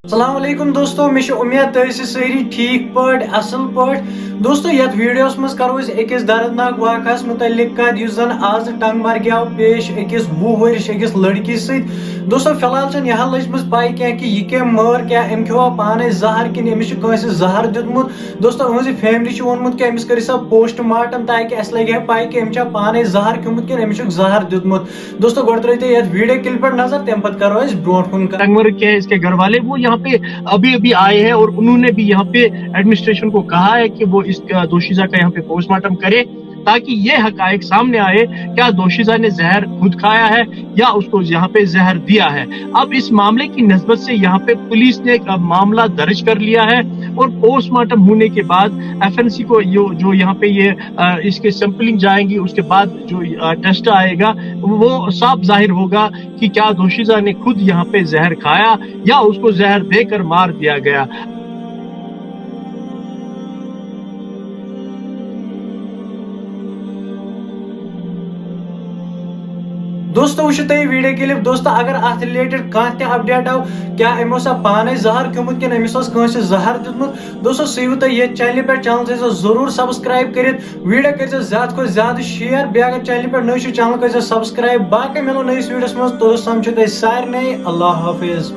अस्सलाम वालेकुम दोस्तों, मे उम्मीद तुम सारी ठीक पट असल पट। दोस्तों यथ वीडियोस मज करो अकिस दर्दनाक वाक़स मुतल्लिक कत युस जन आज टंग मर गया पेश अकिस 20 वर्ष अकिस लड़की सत। दोस्तों फिलहाल छन यह लजमज पाई क्या कि यह क्या मर क्या अम खो पाने जहर कि अमिस जहर दितमुत। दोस्तों अहज फैमिली वोनमुत कि अमिस कर सा पोस्टमार्टम ताकि अस लगे पाई कि अम पाने जहर खियोमुत कि अमिस जहर दितमुत। दोस्तों गोड़ त्रो ये वीडियो क्लिप पर नजर तम पत करो ब्रोट कुन टंगमर के हैं इसके घर वाले, वो यहाँ पे अभी अभी आए हैं और उन्होंने भी यहाँ पे एडमिनिस्ट्रेशन को कहा है कि वो इस दोषीजा का यहाँ पे पोस्टमार्टम करे ताकि ये हकायक सामने आए, क्या दोषीजा ने जहर खुद खाया है या उसको यहाँ पे जहर दिया है। अब इस मामले की निस्बत से यहाँ पे पुलिस ने एक मामला दर्ज कर लिया है और पोस्टमार्टम होने के बाद एफएनसी को जो यहाँ पे ये इसके सैंपलिंग जाएंगी, उसके बाद जो टेस्ट आएगा वो साफ जाहिर होगा कि क्या दोषीजा ने खुद यहाँ पे जहर खाया या उसको जहर देकर मार दिया गया। दोस्तों वो वीडियो क्लिप। दोस्तों अगर अत रिलेटेड कह अपडेट आव क्या अमो पाने जहर खियोमुत कि अमिस जहर दितमुत, दोस्तों सो ये चैनल पे चैनल जरूर सब्सक्राइब कर वीडियो कर ज्यादा को ज्यादा शेयर। बे अगर चैनल पे नई चैनल कर सब्सक्राइब। बाकी मिलो नई वीडियोस मज तो समझो तुम सारे। अल्लाह हाफिज।